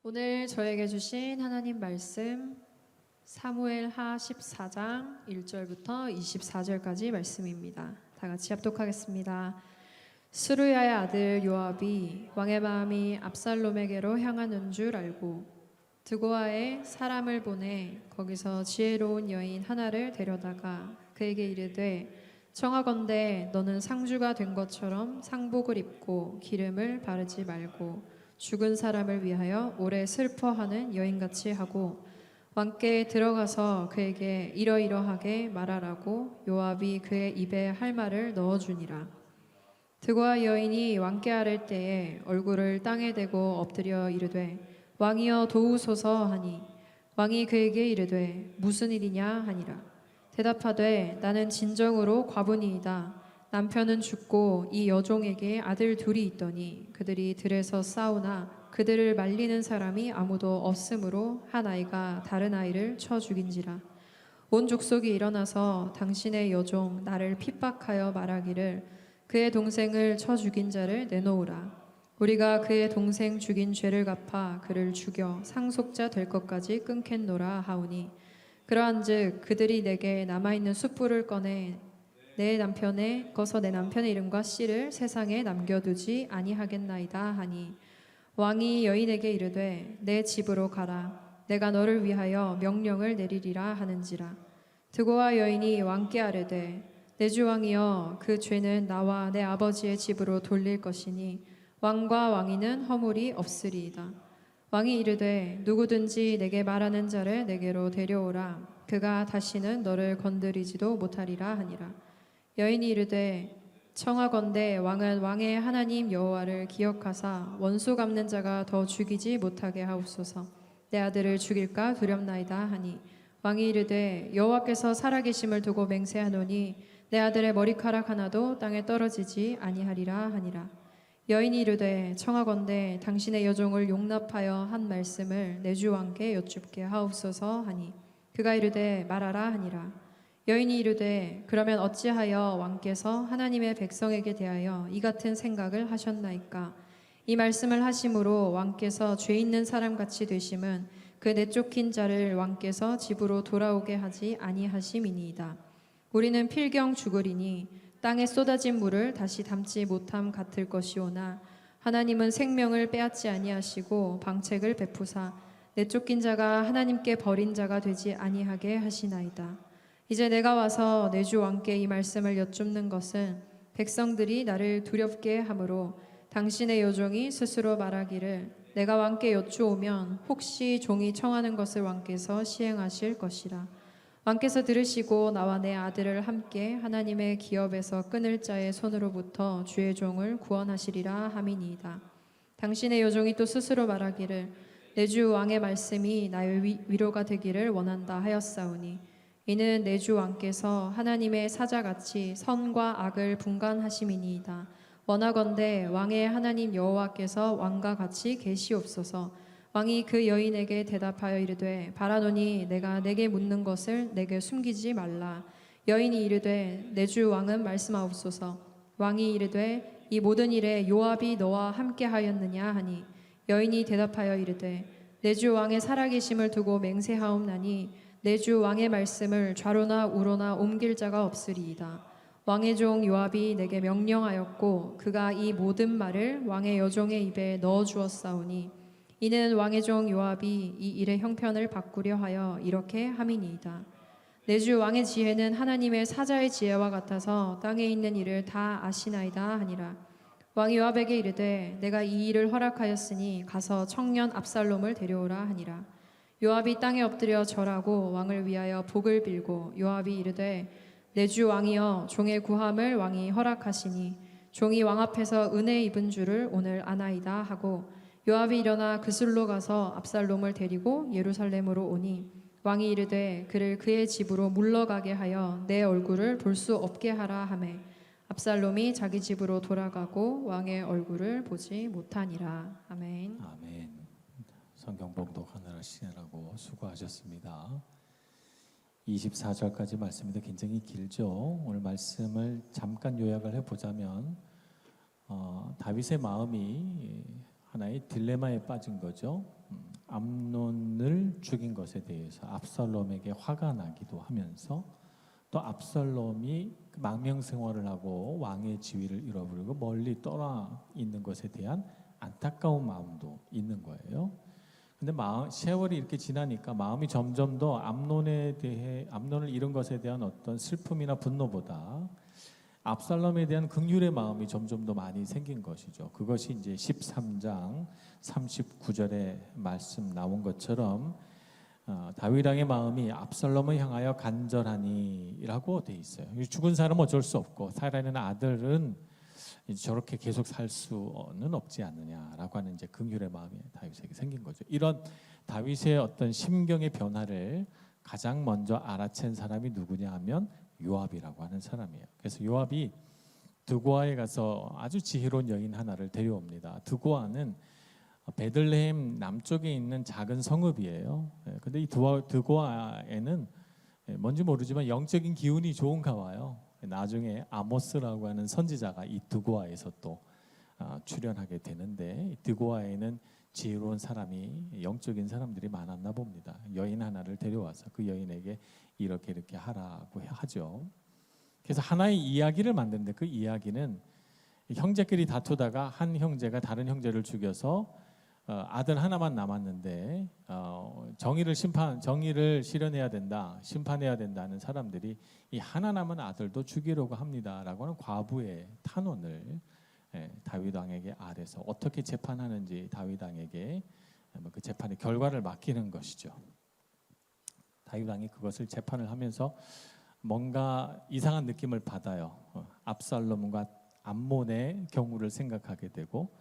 오늘 저에게 주신 하나님 말씀 사무엘하 14장 1절부터 24절까지 말씀입니다. 다 같이 합독하겠습니다. 스루야의 아들 요압이 왕의 마음이 압살롬에게로 향하는 줄 알고 드고아에 사람을 보내 거기서 지혜로운 여인 하나를 데려다가 그에게 이르되 청하건대 너는 상주가 된 것처럼 상복을 입고 기름을 바르지 말고 죽은 사람을 위하여 오래 슬퍼하는 여인같이 하고 왕께 들어가서 그에게 이러이러하게 말하라고 요압이 그의 입에 할 말을 넣어주니라. 드고아 여인이 왕께 아랠 때에 얼굴을 땅에 대고 엎드려 이르되 왕이여 도우소서 하니 왕이 그에게 이르되 무슨 일이냐 하니라. 대답하되 나는 진정으로 과부니이다. 남편은 죽고 이 여종에게 아들 둘이 있더니 그들이 들에서 싸우나 그들을 말리는 사람이 아무도 없으므로 한 아이가 다른 아이를 쳐 죽인지라. 온 족속이 일어나서 당신의 여종 나를 핍박하여 말하기를 그의 동생을 쳐 죽인 자를 내놓으라. 우리가 그의 동생 죽인 죄를 갚아 그를 죽여 상속자 될 것까지 끊겠노라 하오니 그러한즉 그들이 내게 남아있는 숯불을 꺼내 내 남편의 이름과 씨를 세상에 남겨두지 아니하겠나이다 하니 왕이 여인에게 이르되 내 집으로 가라. 내가 너를 위하여 명령을 내리리라 하는지라. 드고아 여인이 왕께 아뢰되 내 주 왕이여 그 죄는 나와 내 아버지의 집으로 돌릴 것이니 왕과 왕위는 허물이 없으리이다. 왕이 이르되 누구든지 내게 말하는 자를 내게로 데려오라. 그가 다시는 너를 건드리지도 못하리라 하니라. 여인이 이르되 청하건대 왕은 왕의 하나님 여호와를 기억하사 원수 갚는 자가 더 죽이지 못하게 하옵소서. 내 아들을 죽일까 두렵나이다 하니 왕이 이르되 여호와께서 살아계심을 두고 맹세하노니 내 아들의 머리카락 하나도 땅에 떨어지지 아니하리라 하니라. 여인이 이르되 청하건대 당신의 여종을 용납하여 한 말씀을 내 주 왕께 여쭙게 하옵소서 하니 그가 이르되 말하라 하니라. 여인이 이르되 그러면 어찌하여 왕께서 하나님의 백성에게 대하여 이 같은 생각을 하셨나이까. 이 말씀을 하심으로 왕께서 죄 있는 사람같이 되심은 그 내쫓긴 자를 왕께서 집으로 돌아오게 하지 아니하심이니이다. 우리는 필경 죽으리니 땅에 쏟아진 물을 다시 담지 못함 같을 것이오나 하나님은 생명을 빼앗지 아니하시고 방책을 베푸사 내쫓긴 자가 하나님께 버린 자가 되지 아니하게 하시나이다. 이제 내가 와서 내 주 왕께 이 말씀을 여쭙는 것은 백성들이 나를 두렵게 하므로 당신의 여종이 스스로 말하기를 내가 왕께 여쭈오면 혹시 종이 청하는 것을 왕께서 시행하실 것이라. 왕께서 들으시고 나와 내 아들을 함께 하나님의 기업에서 끊을 자의 손으로부터 주의 종을 구원하시리라 함이니이다. 당신의 여종이 또 스스로 말하기를 내 주 왕의 말씀이 나의 위로가 되기를 원한다 하였사오니 이는 내 주 왕께서 하나님의 사자같이 선과 악을 분간하심이니이다. 원하건대 왕의 하나님 여호와께서 왕과 같이 계시옵소서. 왕이 그 여인에게 대답하여 이르되 바라노니 내가 내게 묻는 것을 내게 숨기지 말라. 여인이 이르되 내 주 왕은 말씀하옵소서. 왕이 이르되 이 모든 일에 요압이 너와 함께 하였느냐 하니 여인이 대답하여 이르되 내 주 왕의 살아계심을 두고 맹세하옵나니 내 주 왕의 말씀을 좌로나 우로나 옮길 자가 없으리이다. 왕의 종 요압이 내게 명령하였고 그가 이 모든 말을 왕의 여종의 입에 넣어 주었사오니 이는 왕의 종 요압이 이 일의 형편을 바꾸려 하여 이렇게 함이니이다. 내 주 왕의 지혜는 하나님의 사자의 지혜와 같아서 땅에 있는 일을 다 아시나이다 하니라. 왕이 요압에게 이르되 내가 이 일을 허락하였으니 가서 청년 압살롬을 데려오라 하니라. 요압이 땅에 엎드려 절하고 왕을 위하여 복을 빌고 요압이 이르되 내 주 왕이여 종의 구함을 왕이 허락하시니 종이 왕 앞에서 은혜 입은 줄을 오늘 아나이다 하고 요압이 일어나 그슬로 가서 압살롬을 데리고 예루살렘으로 오니 왕이 이르되 그를 그의 집으로 물러가게 하여 내 얼굴을 볼 수 없게 하라 하매 압살롬이 자기 집으로 돌아가고 왕의 얼굴을 보지 못하니라. 아멘. 아멘. 성경 봉독하느라 시간하고 수고하셨습니다. 24절까지 말씀인데 굉장히 길죠. 오늘 말씀을 잠깐 요약을 해보자면 다윗의 마음이 하나의 딜레마에 빠진 거죠. 암논을 죽인 것에 대해서 압살롬에게 화가 나기도 하면서 또 압살롬이 망명 생활을 하고 왕의 지위를 잃어버리고 멀리 떠나 있는 것에 대한 안타까운 마음도 있는 거예요. 근데 세월이 이렇게 지나니까 마음이 점점 더 암논을 잃은 것에 대한 어떤 슬픔이나 분노보다 압살롬에 대한 긍휼의 마음이 점점 더 많이 생긴 것이죠. 그것이 이제 13장 39절에 말씀 나온 것처럼 다윗 왕의 마음이 압살롬을 향하여 간절하니라고 돼 있어요. 죽은 사람은 어쩔 수 없고 살아있는 아들은 저렇게 계속 살 수는 없지 않느냐라고 하는 이제 긍휼의 마음이 다윗에게 생긴 거죠. 이런 다윗의 어떤 심경의 변화를 가장 먼저 알아챈 사람이 누구냐 하면 요압이라고 하는 사람이에요. 그래서 요압이 드고아에 가서 아주 지혜로운 여인 하나를 데려옵니다. 드고아는 베들레헴 남쪽에 있는 작은 성읍이에요. 근데 이 드고아에는 뭔지 모르지만 영적인 기운이 좋은가 봐요. 나중에 아모스라고 하는 선지자가 이 드고아에서 또 출연하게 되는데, 드고아에는 지혜로운 사람이, 영적인 사람들이 많았나 봅니다. 여인 하나를 데려와서 그 여인에게 이렇게 하라고 하죠. 그래서 하나의 이야기를 만드는데, 그 이야기는 형제끼리 다투다가 한 형제가 다른 형제를 죽여서 아들 하나만 남았는데 정의를 실현해야 된다, 심판해야 된다는 사람들이 이 하나 남은 아들도 죽이려고 합니다라고 하는 과부의 탄원을 다윗 왕에게 아뢰서 어떻게 재판하는지 다윗 왕에게 그 재판의 결과를 맡기는 것이죠. 다윗 왕이 그것을 재판을 하면서 뭔가 이상한 느낌을 받아요. 압살롬과 암몬의 경우를 생각하게 되고,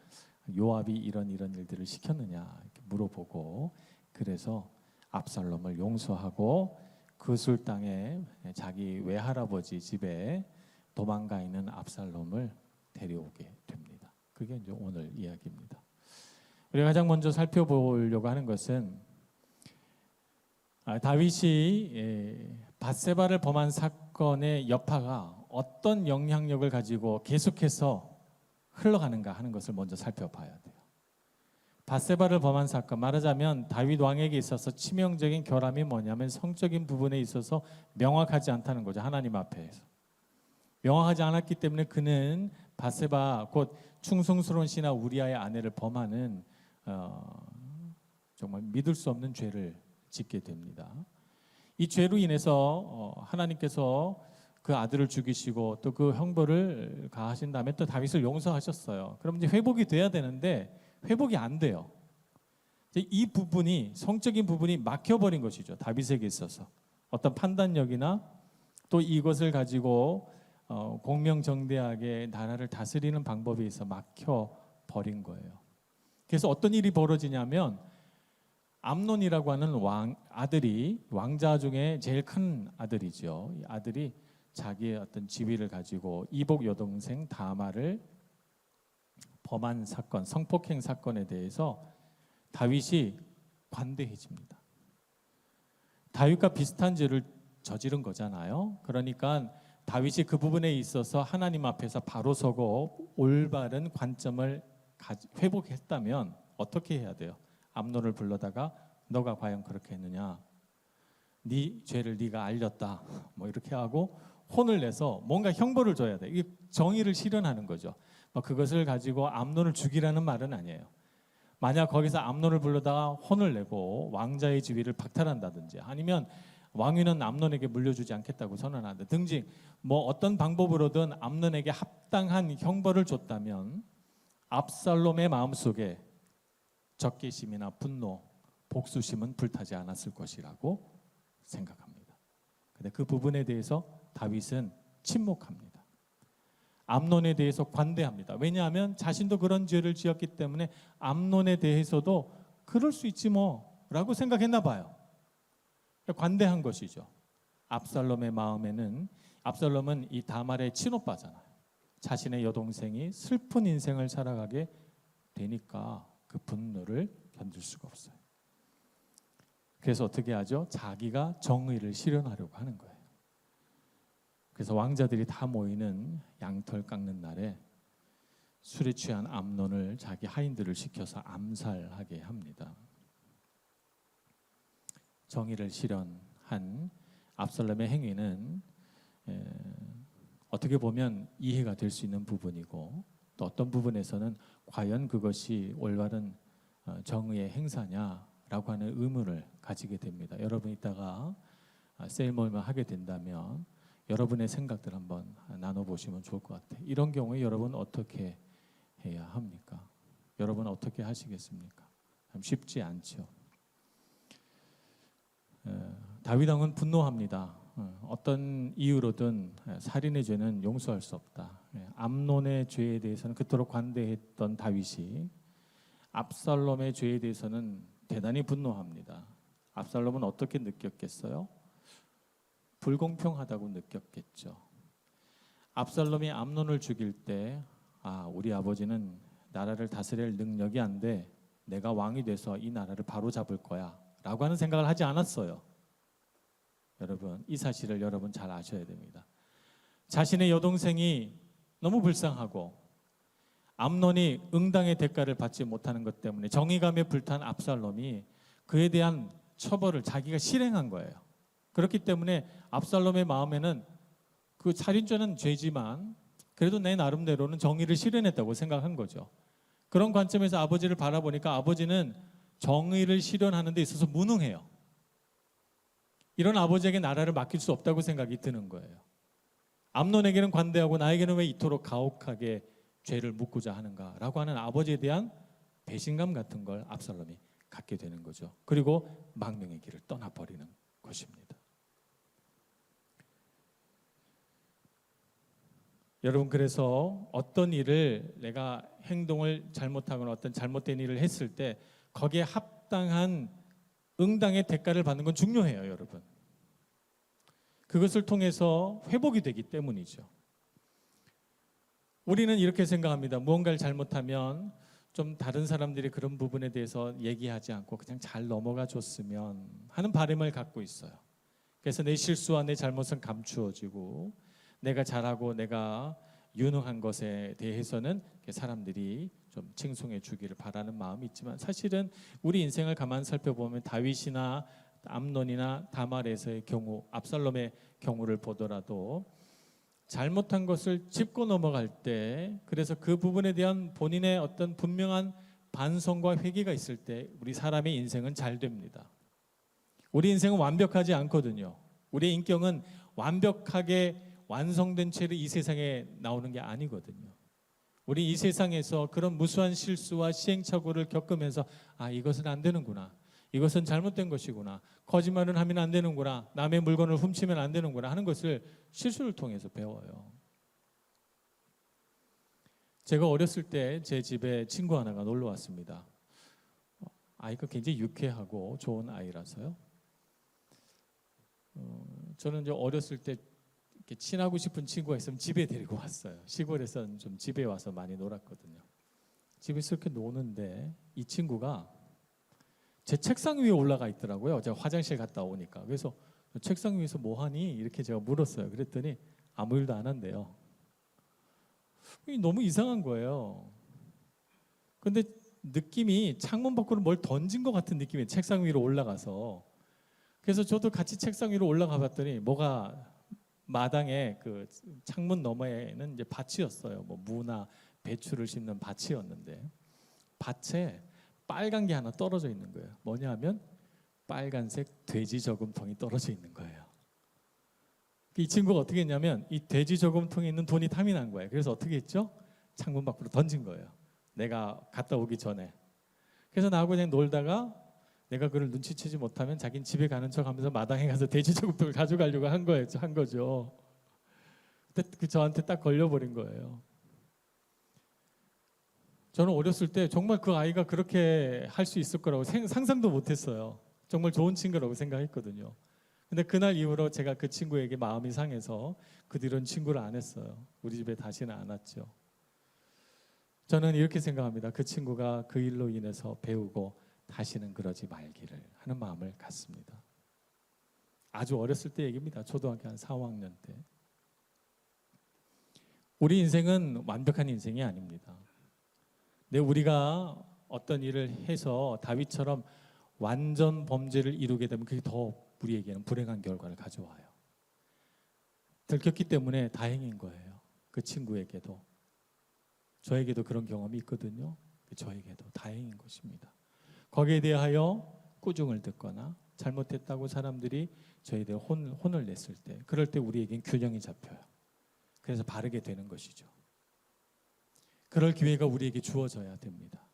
요압이 이런 일들을 시켰느냐 이렇게 물어보고, 그래서 압살롬을 용서하고 그술 땅에 자기 외할아버지 집에 도망가 있는 압살롬을 데려오게 됩니다. 그게 이제 오늘 이야기입니다. 우리가 가장 먼저 살펴보려고 하는 것은 다윗이 밧세바를 범한 사건의 여파가 어떤 영향력을 가지고 계속해서 흘러가는가 하는 것을 먼저 살펴봐야 돼요. 밧세바를 범한 사건, 말하자면 다윗 왕에게 있어서 치명적인 결함이 뭐냐면 성적인 부분에 있어서 명확하지 않다는 거죠. 하나님 앞에서 명확하지 않았기 때문에 그는 밧세바, 곧 충성스러운 신하 우리아의 아내를 범하는 정말 믿을 수 없는 죄를 짓게 됩니다. 이 죄로 인해서 하나님께서 그 아들을 죽이시고 또 그 형벌을 가하신 다음에 또 다윗을 용서하셨어요. 그럼 이제 회복이 돼야 되는데 회복이 안 돼요. 이 부분이, 성적인 부분이 막혀버린 것이죠. 다윗에게 있어서 어떤 판단력이나 또 이것을 가지고 공명정대하게 나라를 다스리는 방법에 있어 막혀버린 거예요. 그래서 어떤 일이 벌어지냐면, 암논이라고 하는 아들이, 왕자 중에 제일 큰 아들이죠. 이 아들이 자기의 어떤 지위를 가지고 이복 여동생 다말을 범한 사건, 성폭행 사건에 대해서 다윗이 관대해집니다. 다윗과 비슷한 죄를 저지른 거잖아요. 그러니까 다윗이 그 부분에 있어서 하나님 앞에서 바로 서고 올바른 관점을 회복했다면 어떻게 해야 돼요? 암논을 불러다가 너가 과연 그렇게 했느냐? 네 죄를 네가 알렸다. 뭐 이렇게 하고 혼을 내서 뭔가 형벌을 줘야 돼. 이게 정의를 실현하는 거죠. 그것을 가지고 암논을 죽이라는 말은 아니에요. 만약 거기서 암논을 불러다가 혼을 내고 왕자의 지위를 박탈한다든지, 아니면 왕위는 암논에게 물려주지 않겠다고 선언한다 등등, 뭐 어떤 방법으로든 암논에게 합당한 형벌을 줬다면 압살롬의 마음속에 적개심이나 분노, 복수심은 불타지 않았을 것이라고 생각합니다. 근데 그 부분에 대해서 다윗은 침묵합니다. 암논에 대해서 관대합니다. 왜냐하면 자신도 그런 죄를 지었기 때문에 암논에 대해서도 그럴 수 있지 뭐라고 생각했나 봐요. 관대한 것이죠. 압살롬의 마음에는, 압살롬은 이 다말의 친오빠잖아요. 자신의 여동생이 슬픈 인생을 살아가게 되니까 그 분노를 견딜 수가 없어요. 그래서 어떻게 하죠? 자기가 정의를 실현하려고 하는 거예요. 그래서 왕자들이 다 모이는 양털 깎는 날에 술에 취한 암논을 자기 하인들을 시켜서 암살하게 합니다. 정의를 실현한 압살롬의 행위는 어떻게 보면 이해가 될 수 있는 부분이고, 또 어떤 부분에서는 과연 그것이 올바른 정의의 행사냐라고 하는 의문을 가지게 됩니다. 여러분 이따가 셀모임을 하게 된다면 여러분의 생각들 한번 나눠보시면 좋을 것 같아요. 이런 경우에 여러분 어떻게 해야 합니까? 여러분 어떻게 하시겠습니까? 참 쉽지 않죠. 다윗 왕은 분노합니다. 어떤 이유로든 살인의 죄는 용서할 수 없다. 암논의 죄에 대해서는 그토록 관대했던 다윗이 압살롬의 죄에 대해서는 대단히 분노합니다. 압살롬은 어떻게 느꼈겠어요? 불공평하다고 느꼈겠죠. 압살롬이 암논을 죽일 때 우리 아버지는 나라를 다스릴 능력이 안 돼. 내가 왕이 돼서 이 나라를 바로잡을 거야 라고 하는 생각을 하지 않았어요. 여러분 이 사실을 여러분 잘 아셔야 됩니다. 자신의 여동생이 너무 불쌍하고 암논이 응당의 대가를 받지 못하는 것 때문에 정의감에 불탄 압살롬이 그에 대한 처벌을 자기가 실행한 거예요. 그렇기 때문에 압살롬의 마음에는 그 살인죄는 죄지만 그래도 내 나름대로는 정의를 실현했다고 생각한 거죠. 그런 관점에서 아버지를 바라보니까 아버지는 정의를 실현하는 데 있어서 무능해요. 이런 아버지에게 나라를 맡길 수 없다고 생각이 드는 거예요. 암논에게는 관대하고 나에게는 왜 이토록 가혹하게 죄를 묻고자 하는가라고 하는 아버지에 대한 배신감 같은 걸 압살롬이 갖게 되는 거죠. 그리고 망명의 길을 떠나버리는 것입니다. 여러분 그래서 어떤 일을 내가 행동을 잘못하거나 어떤 잘못된 일을 했을 때 거기에 합당한 응당의 대가를 받는 건 중요해요, 여러분. 그것을 통해서 회복이 되기 때문이죠. 우리는 이렇게 생각합니다. 무언가를 잘못하면 좀 다른 사람들이 그런 부분에 대해서 얘기하지 않고 그냥 잘 넘어가 줬으면 하는 바람을 갖고 있어요. 그래서 내 실수와 내 잘못은 감추어지고 내가 잘하고 내가 유능한 것에 대해서는 사람들이 좀 칭송해 주기를 바라는 마음이 있지만 사실은 우리 인생을 가만 살펴보면 다윗이나 암논이나 다말에서의 경우, 압살롬의 경우를 보더라도 잘못한 것을 짚고 넘어갈 때 그래서 그 부분에 대한 본인의 어떤 분명한 반성과 회개가 있을 때 우리 사람의 인생은 잘 됩니다. 우리 인생은 완벽하지 않거든요. 우리의 인격은 완벽하게 완성된 채로 이 세상에 나오는 게 아니거든요. 우리 이 세상에서 그런 무수한 실수와 시행착오를 겪으면서 이것은 안 되는구나. 이것은 잘못된 것이구나. 거짓말은 하면 안 되는구나. 남의 물건을 훔치면 안 되는구나 하는 것을 실수를 통해서 배워요. 제가 어렸을 때 제 집에 친구 하나가 놀러 왔습니다. 아이가 굉장히 유쾌하고 좋은 아이라서요. 저는 이제 어렸을 때 이렇게 친하고 싶은 친구가 있으면 집에 데리고 왔어요. 시골에서는 좀 집에 와서 많이 놀았거든요. 집에서 이렇게 노는데 이 친구가 제 책상 위에 올라가 있더라고요. 제가 화장실 갔다 오니까. 그래서 책상 위에서 뭐 하니? 이렇게 제가 물었어요. 그랬더니 아무 일도 안 한대요. 너무 이상한 거예요. 근데 느낌이 창문 밖으로 뭘 던진 것 같은 느낌이에요. 책상 위로 올라가서. 그래서 저도 같이 책상 위로 올라가 봤더니 뭐가 마당에 그 창문 너머에는 이제 밭이었어요. 뭐 무나 배추를 심는 밭이었는데 밭에 빨간 게 하나 떨어져 있는 거예요. 뭐냐 하면 빨간색 돼지 저금통이 떨어져 있는 거예요. 이 친구가 어떻게 했냐면 이 돼지 저금통에 있는 돈이 탐이 난 거예요. 그래서 어떻게 했죠? 창문 밖으로 던진 거예요. 내가 갔다 오기 전에. 그래서 나하고 그냥 놀다가 내가 그걸 눈치채지 못하면 자기는 집에 가는 척하면서 마당에 가서 돼지 저금통을 가져가려고 한 거죠. 근데 그 저한테 딱 걸려버린 거예요. 저는 어렸을 때 정말 그 아이가 그렇게 할 수 있을 거라고 상상도 못했어요. 정말 좋은 친구라고 생각했거든요. 근데 그날 이후로 제가 그 친구에게 마음이 상해서 그 뒤로는 친구를 안 했어요. 우리 집에 다시는 안 왔죠. 저는 이렇게 생각합니다. 그 친구가 그 일로 인해서 배우고 다시는 그러지 말기를 하는 마음을 갖습니다. 아주 어렸을 때 얘기입니다. 초등학교 한 4, 5학년 때. 우리 인생은 완벽한 인생이 아닙니다. 근데 우리가 어떤 일을 해서 다윗처럼 완전 범죄를 이루게 되면 그게 더 우리에게는 불행한 결과를 가져와요. 들켰기 때문에 다행인 거예요. 그 친구에게도, 저에게도 그런 경험이 있거든요. 저에게도 다행인 것입니다. 거기에 대하여 꾸중을 듣거나 잘못했다고 사람들이 저희에 대해 혼을 냈을 때, 그럴 때 우리에겐 균형이 잡혀요. 그래서 바르게 되는 것이죠. 그럴 기회가 우리에게 주어져야 됩니다.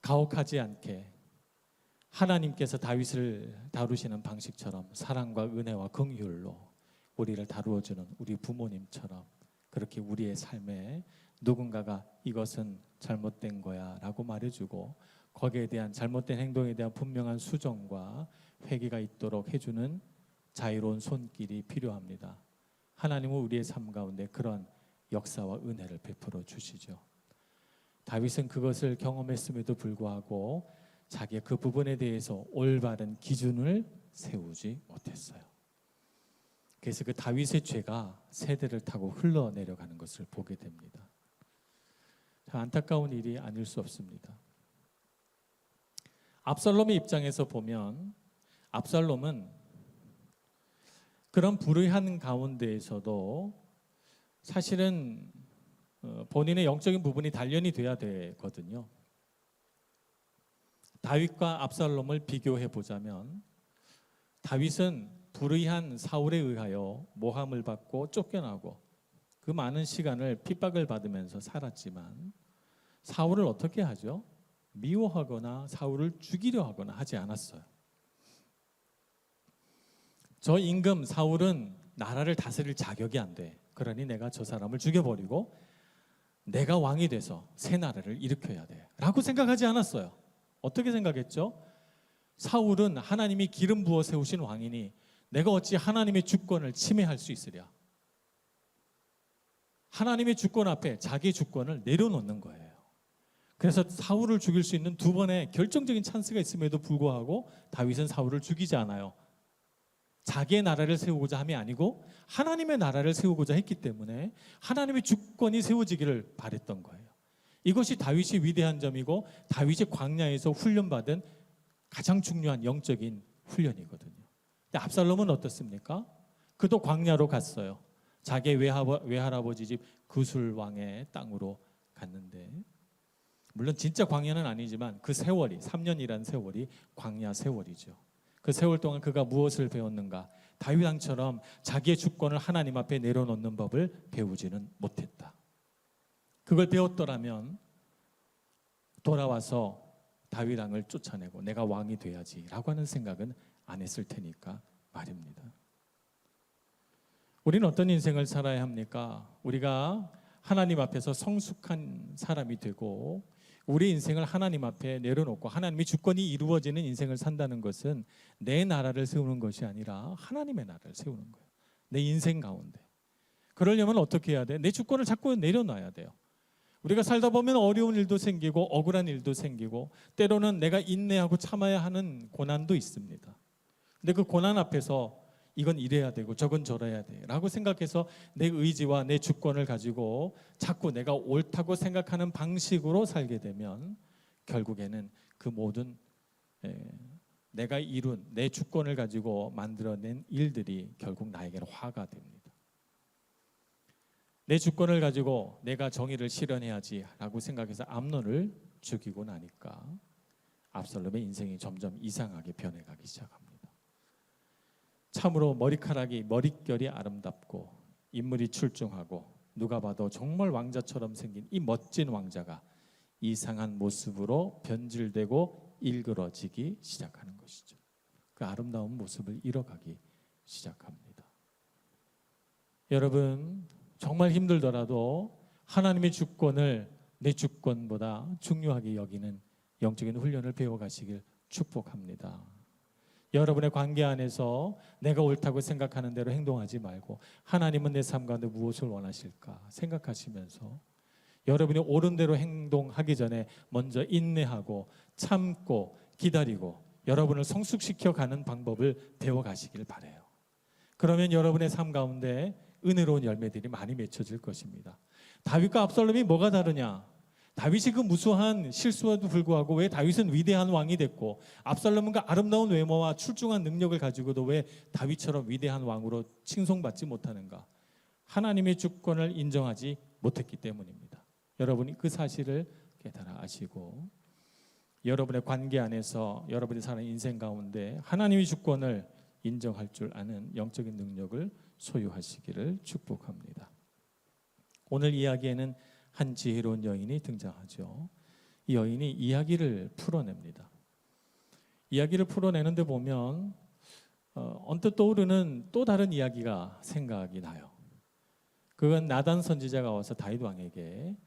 가혹하지 않게 하나님께서 다윗을 다루시는 방식처럼 사랑과 은혜와 긍휼로 우리를 다루어주는 우리 부모님처럼 그렇게 우리의 삶에 누군가가 이것은 잘못된 거야 라고 말해주고 거기에 대한 잘못된 행동에 대한 분명한 수정과 회개가 있도록 해주는 자유로운 손길이 필요합니다. 하나님은 우리의 삶 가운데 그런 역사와 은혜를 베풀어 주시죠. 다윗은 그것을 경험했음에도 불구하고 자기의 그 부분에 대해서 올바른 기준을 세우지 못했어요. 그래서 그 다윗의 죄가 세대를 타고 흘러내려가는 것을 보게 됩니다. 안타까운 일이 아닐 수 없습니다. 압살롬의 입장에서 보면 압살롬은 그런 불의한 가운데에서도 사실은 본인의 영적인 부분이 단련이 돼야 되거든요. 다윗과 압살롬을 비교해 보자면 다윗은 불의한 사울에 의하여 모함을 받고 쫓겨나고 그 많은 시간을 핍박을 받으면서 살았지만 사울을 어떻게 하죠? 미워하거나 사울을 죽이려 하거나 하지 않았어요. 저 임금 사울은 나라를 다스릴 자격이 안 돼. 그러니 내가 저 사람을 죽여버리고 내가 왕이 돼서 새 나라를 일으켜야 돼 라고 생각하지 않았어요. 어떻게 생각했죠? 사울은 하나님이 기름 부어 세우신 왕이니 내가 어찌 하나님의 주권을 침해할 수 있으랴. 하나님의 주권 앞에 자기의 주권을 내려놓는 거예요. 그래서 사울을 죽일 수 있는 두 번의 결정적인 찬스가 있음에도 불구하고 다윗은 사울을 죽이지 않아요. 자기의 나라를 세우고자 함이 아니고 하나님의 나라를 세우고자 했기 때문에 하나님의 주권이 세워지기를 바랬던 거예요. 이것이 다윗이 위대한 점이고 다윗이 광야에서 훈련받은 가장 중요한 영적인 훈련이거든요. 근데 압살롬은 어떻습니까? 그도 광야로 갔어요. 자기의 외할아버지 집 그술 왕의 땅으로 갔는데 물론 진짜 광야는 아니지만 그 세월이 3년이란 세월이 광야 세월이죠. 그 세월 동안 그가 무엇을 배웠는가? 다윗 왕처럼 자기의 주권을 하나님 앞에 내려놓는 법을 배우지는 못했다. 그걸 배웠더라면 돌아와서 다윗 왕을 쫓아내고 내가 왕이 돼야지라고 하는 생각은 안 했을 테니까 말입니다. 우리는 어떤 인생을 살아야 합니까? 우리가 하나님 앞에서 성숙한 사람이 되고 우리 인생을 하나님 앞에 내려놓고 하나님의 주권이 이루어지는 인생을 산다는 것은 내 나라를 세우는 것이 아니라 하나님의 나라를 세우는 거예요. 내 인생 가운데. 그러려면 어떻게 해야 돼? 내 주권을 자꾸 내려놔야 돼요. 우리가 살다 보면 어려운 일도 생기고 억울한 일도 생기고 때로는 내가 인내하고 참아야 하는 고난도 있습니다. 근데 그 고난 앞에서 이건 이래야 되고 저건 저래야 돼 라고 생각해서 내 의지와 내 주권을 가지고 자꾸 내가 옳다고 생각하는 방식으로 살게 되면 결국에는 그 모든 내가 이룬 내 주권을 가지고 만들어낸 일들이 결국 나에게는 화가 됩니다. 내 주권을 가지고 내가 정의를 실현해야지 라고 생각해서 암논을 죽이고 나니까 압살롬의 인생이 점점 이상하게 변해가기 시작합니다. 참으로 머릿결이 아름답고 인물이 출중하고 누가 봐도 정말 왕자처럼 생긴 이 멋진 왕자가 이상한 모습으로 변질되고 일그러지기 시작하는 것이죠. 그 아름다운 모습을 잃어가기 시작합니다. 여러분 정말 힘들더라도 하나님의 주권을 내 주권보다 중요하게 여기는 영적인 훈련을 배워가시길 축복합니다. 여러분의 관계 안에서 내가 옳다고 생각하는 대로 행동하지 말고 하나님은 내 삶 가운데 무엇을 원하실까 생각하시면서 여러분이 옳은 대로 행동하기 전에 먼저 인내하고 참고 기다리고 여러분을 성숙시켜 가는 방법을 배워가시길 바라요. 그러면 여러분의 삶 가운데 은혜로운 열매들이 많이 맺혀질 것입니다. 다윗과 압살롬이 뭐가 다르냐? 다윗이 그 무수한 실수와도 불구하고 왜 다윗은 위대한 왕이 됐고 압살롬은 그 아름다운 외모와 출중한 능력을 가지고도 왜 다윗처럼 위대한 왕으로 칭송받지 못하는가? 하나님의 주권을 인정하지 못했기 때문입니다. 여러분이 그 사실을 깨달아 아시고 여러분의 관계 안에서 여러분이 사는 인생 가운데 하나님의 주권을 인정할 줄 아는 영적인 능력을 소유하시기를 축복합니다. 오늘 이야기에는 한 지혜로운 여인이 등장하죠. 이 여인이 이야기를 풀어냅니다. 이야기를 풀어내는데 보면 언뜻 떠오르는 또 다른 이야기가 생각이 나요. 그건 나단 선지자가 와서 다윗 왕에게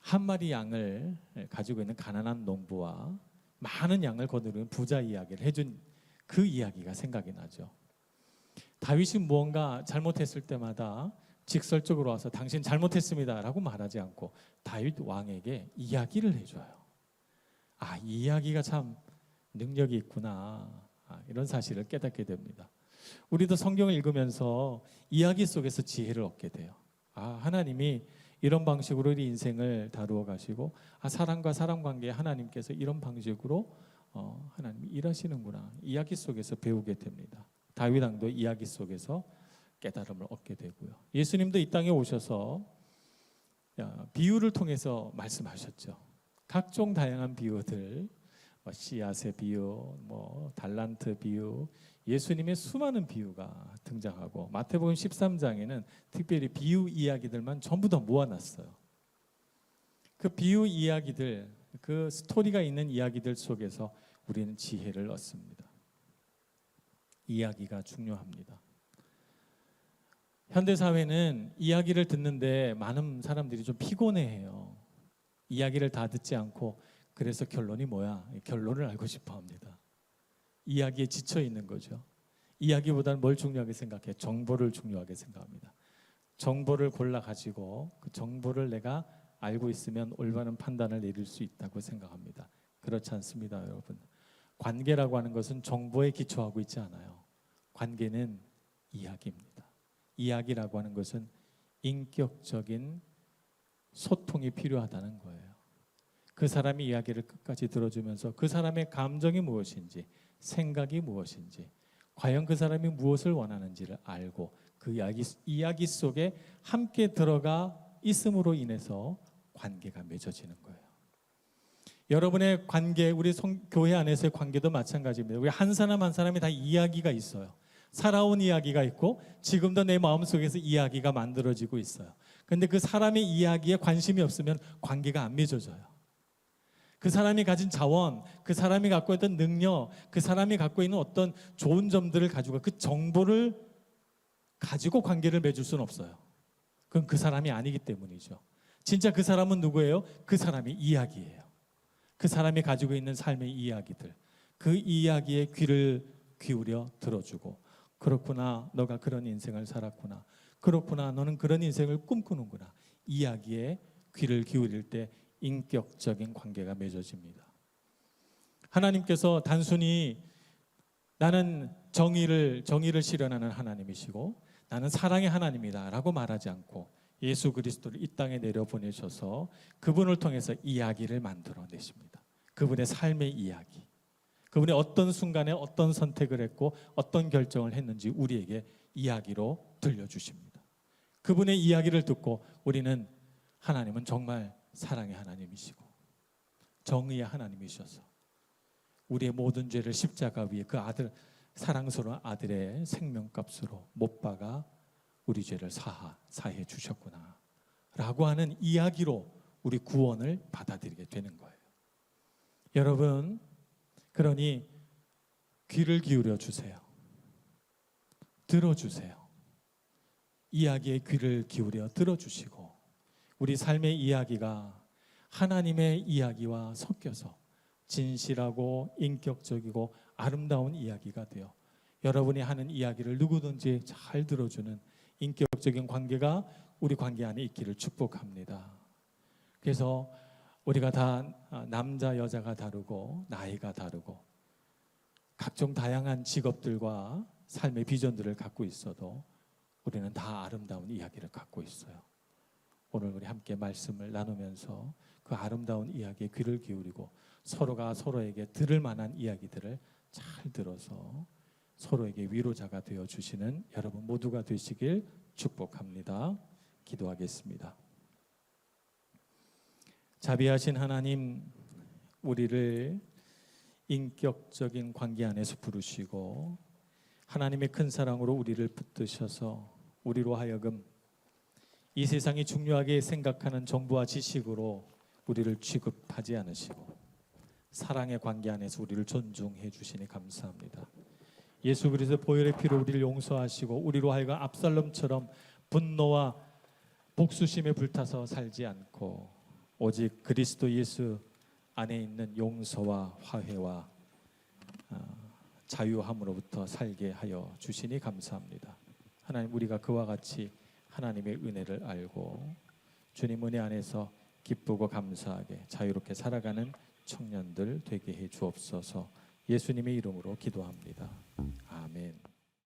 한 마리 양을 가지고 있는 가난한 농부와 많은 양을 거두는 부자 이야기를 해준 그 이야기가 생각이 나죠. 다윗이 무언가 잘못했을 때마다 직설적으로 와서 당신 잘못했습니다 라고 말하지 않고 다윗 왕에게 이야기를 해줘요. 아, 이 이야기가 참 능력이 있구나, 이런 사실을 깨닫게 됩니다. 우리도 성경을 읽으면서 이야기 속에서 지혜를 얻게 돼요. 아, 하나님이 이런 방식으로 우리 인생을 다루어 가시고 사람과 사람 관계에 하나님께서 이런 방식으로 하나님이 일하시는구나, 이야기 속에서 배우게 됩니다. 다윗 왕도 이야기 속에서 깨달음을 얻게 되고요. 예수님도 이 땅에 오셔서 비유를 통해서 말씀하셨죠. 각종 다양한 비유들, 씨앗의 비유, 달란트 비유, 예수님의 수많은 비유가 등장하고 마태복음 13장에는 특별히 비유 이야기들만 전부 다 모아놨어요. 그 비유 이야기들, 그 스토리가 있는 이야기들 속에서 우리는 지혜를 얻습니다. 이야기가 중요합니다. 현대사회는 이야기를 듣는데 많은 사람들이 좀 피곤해해요. 이야기를 다 듣지 않고 그래서 결론이 뭐야? 결론을 알고 싶어 합니다. 이야기에 지쳐 있는 거죠. 이야기보다는 뭘 중요하게 생각해? 정보를 중요하게 생각합니다. 정보를 골라 가지고 그 정보를 내가 알고 있으면 올바른 판단을 내릴 수 있다고 생각합니다. 그렇지 않습니다, 여러분. 관계라고 하는 것은 정보에 기초하고 있지 않아요. 관계는 이야기입니다. 이야기라고 하는 것은 인격적인 소통이 필요하다는 거예요. 그 사람의 이야기를 끝까지 들어주면서 그 사람의 감정이 무엇인지, 생각이 무엇인지, 과연 그 사람이 무엇을 원하는지를 알고 그 이야기 속에 함께 들어가 있음으로 인해서 관계가 맺어지는 거예요. 여러분의 관계, 우리 교회 안에서의 관계도 마찬가지입니다. 우리 한 사람 한 사람이 다 이야기가 있어요. 살아온 이야기가 있고 지금도 내 마음속에서 이야기가 만들어지고 있어요. 그런데 그 사람의 이야기에 관심이 없으면 관계가 안 맺어져요. 그 사람이 가진 자원, 그 사람이 갖고 있던 능력, 그 사람이 갖고 있는 어떤 좋은 점들을 가지고 그 정보를 가지고 관계를 맺을 수는 없어요. 그건 그 사람이 아니기 때문이죠. 진짜 그 사람은 누구예요? 그 사람이 이야기예요. 그 사람이 가지고 있는 삶의 이야기들, 그 이야기에 귀를 기울여 들어주고, 그렇구나, 너가 그런 인생을 살았구나, 그렇구나, 너는 그런 인생을 꿈꾸는구나, 이야기에 귀를 기울일 때 인격적인 관계가 맺어집니다. 하나님께서 단순히 나는 정의를 실현하는 하나님이시고 나는 사랑의 하나님이다 라고 말하지 않고 예수 그리스도를 이 땅에 내려보내셔서 그분을 통해서 이야기를 만들어내십니다. 그분의 삶의 이야기, 그분의 어떤 순간에 어떤 선택을 했고 어떤 결정을 했는지 우리에게 이야기로 들려주십니다. 그분의 이야기를 듣고 우리는 하나님은 정말 사랑의 하나님이시고 정의의 하나님이셔서 우리의 모든 죄를 십자가 위에 그 아들, 사랑스러운 아들의 생명값으로 못 박아 우리 죄를 사해 주셨구나 라고 하는 이야기로 우리 구원을 받아들이게 되는 거예요. 여러분, 그러니 귀를 기울여 주세요. 들어주세요. 이야기에 귀를 기울여 들어주시고 우리 삶의 이야기가 하나님의 이야기와 섞여서 진실하고 인격적이고 아름다운 이야기가 되어 여러분이 하는 이야기를 누구든지 잘 들어주는 인격적인 관계가 우리 관계 안에 있기를 축복합니다. 그래서 우리가 다 남자 여자가 다르고 나이가 다르고 각종 다양한 직업들과 삶의 비전들을 갖고 있어도 우리는 다 아름다운 이야기를 갖고 있어요. 오늘 우리 함께 말씀을 나누면서 그 아름다운 이야기에 귀를 기울이고 서로가 서로에게 들을 만한 이야기들을 잘 들어서 서로에게 위로자가 되어 주시는 여러분 모두가 되시길 축복합니다. 기도하겠습니다. 자비하신 하나님, 우리를 인격적인 관계 안에서 부르시고 하나님의 큰 사랑으로 우리를 붙드셔서 우리로 하여금 이 세상이 중요하게 생각하는 정보와 지식으로 우리를 취급하지 않으시고 사랑의 관계 안에서 우리를 존중해 주시니 감사합니다. 예수 그리스도 보혈의 피로 우리를 용서하시고 우리로 하여금 압살롬처럼 분노와 복수심에 불타서 살지 않고 오직 그리스도 예수 안에 있는 용서와 화해와 자유함으로부터 살게 하여 주시니 감사합니다. 하나님, 우리가 그와 같이 하나님의 은혜를 알고 주님 은혜 안에서 기쁘고 감사하게 자유롭게 살아가는 청년들 되게 해 주옵소서. 예수님의 이름으로 기도합니다.